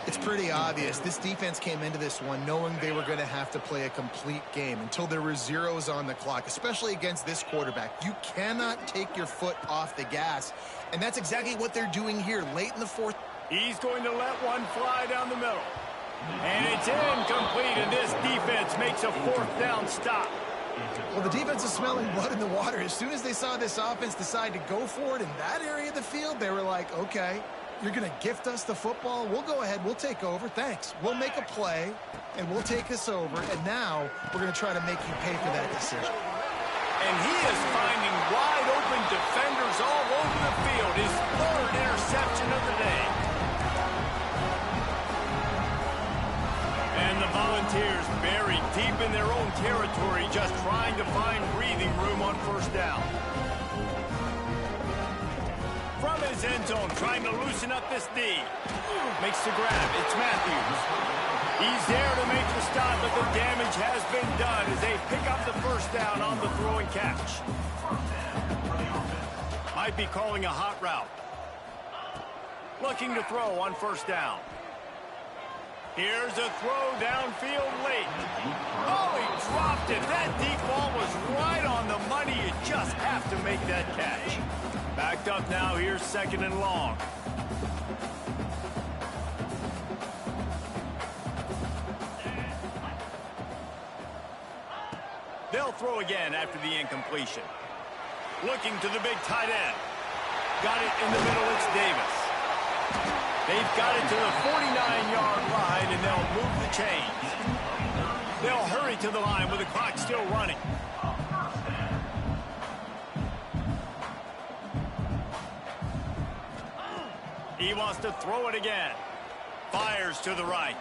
It's pretty obvious. This defense came into this one knowing they were going to have to play a complete game until there were zeros on the clock, especially against this quarterback. You cannot take your foot off the gas, and that's exactly what they're doing here late in the 4th. He's going to let one fly down the middle. And it's incomplete, and this defense makes a 4th down stop. Well, the defense is smelling blood in the water. As soon as they saw this offense decide to go for it in that area of the field, they were like, okay, you're going to gift us the football? We'll go ahead. We'll take over. Thanks. We'll make a play, and we'll take us over. And now we're going to try to make you pay for that decision. And he is finding wide open defenders all over the field. His third interception of the day. And the Volunteers buried deep in their own territory, just trying to find breathing room on first down. From his end zone, trying to loosen up this D. Makes the grab. It's Matthews. He's there to make the stop, but the damage has been done as they pick up the first down on the throw and catch. Might be calling a hot route. Looking to throw on first down. Here's a throw downfield late. Oh, he dropped it. That deep ball was right on the money. You just have to make that catch. Backed up now. Here's second and long. They'll throw again after the incompletion. Looking to the big tight end. Got it in the middle. It's Davis. They've got it to the 49-yard line, and they'll move the chains. They'll hurry to the line with the clock still running. He wants to throw it again. Fires to the right.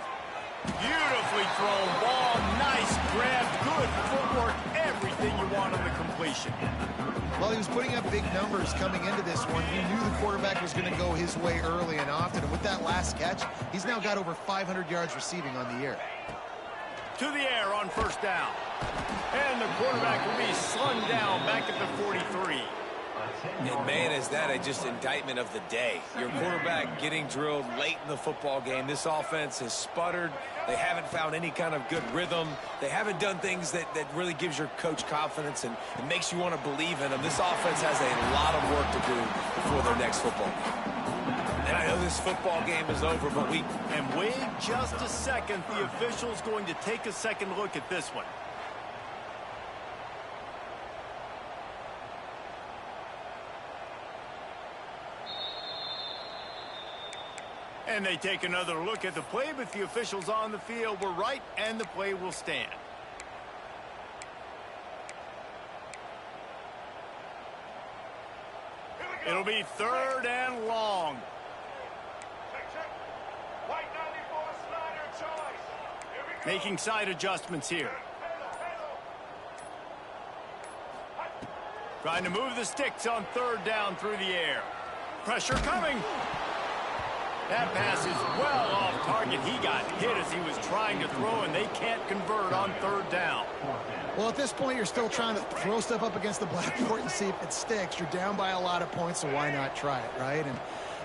Beautifully thrown ball. Nice grab. Good footwork. Everything you want on the completion. Well, he was putting up big numbers coming into this one. He knew the quarterback was going to go his way early and often. And with that last catch, he's now got over 500 yards receiving on the year. To the air on first down. And the quarterback will be slung down back at the 43. And, man, is that just indictment of the day. Your quarterback getting drilled late in the football game. This offense has sputtered. They haven't found any kind of good rhythm. They haven't done things that really gives your coach confidence and makes you want to believe in them. This offense has a lot of work to do before their next football game. And I know this football game is over, but And wait just a second. The official's going to take a second look at this one. And they take another look at the play, but the officials on the field were right, and the play will stand. It'll be third and long. Making side adjustments here. Trying to move the sticks on third down through the air. Pressure coming. That pass is well off target. He got hit as he was trying to throw, and they can't convert on third down. Well, at this point, you're still trying to throw stuff up against the blackboard and see if it sticks. You're down by a lot of points, so why not try it, right? And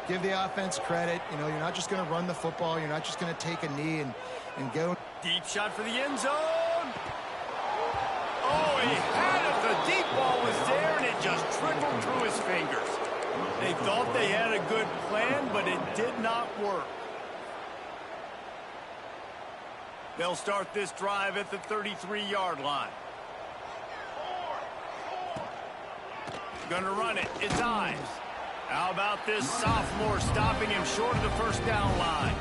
give the offense credit. You know, you're not just going to run the football. You're not just going to take a knee and go. Deep shot for the end zone. Oh, he had it. The deep ball was there, and it just trickled through his fingers. They thought they had a good plan, but it did not work. They'll start this drive at the 33-yard line. Gonna run it. It's Ives. How about this sophomore stopping him short of the first down line?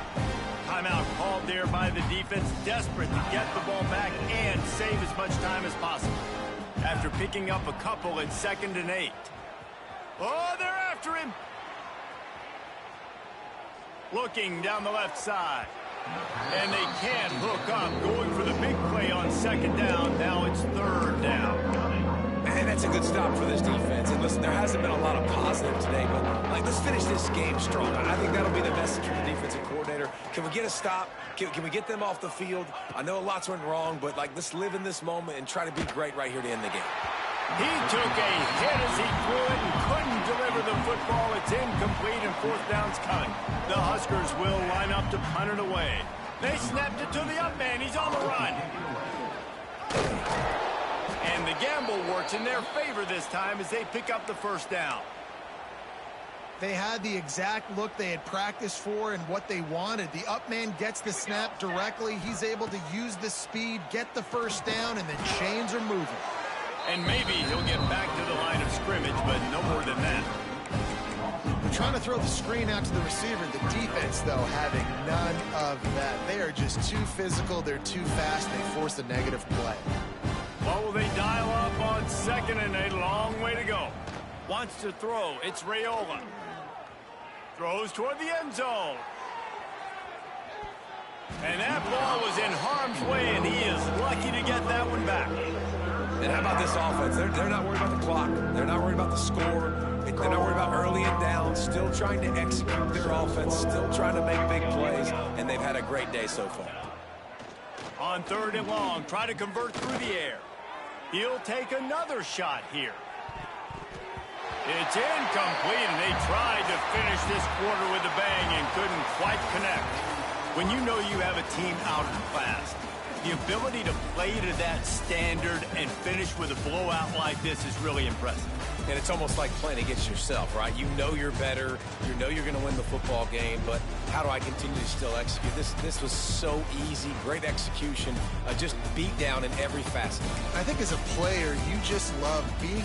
Timeout called there by the defense, desperate to get the ball back and save as much time as possible. After picking up a couple at 2nd and 8. Oh, they're after him. Looking down the left side. And they can't hook up. Going for the big play on 2nd down. Now it's 3rd down. Man, that's a good stop for this defense. And listen, there hasn't been a lot of positive today, but let's finish this game strong. I think that'll be the message from the defensive coordinator. Can we get a stop? Can we get them off the field? I know lots went wrong, but let's live in this moment and try to be great right here to end the game. He took a hit as he threw it and couldn't deliver the football. It's incomplete and 4th down's coming. The Huskers will line up to punt it away. They snapped it to the up man. He's on the run. And the gamble works in their favor this time as they pick up the first down. They had the exact look they had practiced for and what they wanted. The up man gets the snap directly. He's able to use the speed, get the first down, and the chains are moving. And maybe he'll get back to the line of scrimmage, but no more than that. They're trying to throw the screen out to the receiver. The defense, though, having none of that. They are just too physical. They're too fast. They force a negative play. What will they dial up on 2nd and a long way to go? Wants to throw. It's Raiola. Throws toward the end zone. And that ball was in harm's way, and he is lucky to get that one back. And how about this offense? They're not worried about the clock. They're not worried about the score. They're not worried about early and down. Still trying to execute their offense. Still trying to make big plays. And they've had a great day so far. On 3rd and long, try to convert through the air. He'll take another shot here. It's incomplete, and they tried to finish this quarter with a bang and couldn't quite connect. When you know you have a team out in class, the ability to play to that standard and finish with a blowout like this is really impressive. And it's almost like playing against yourself, right? You know you're better. You know you're going to win the football game, but how do I continue to still execute? This was so easy. Great execution. Just beat down in every facet. I think as a player, you just love being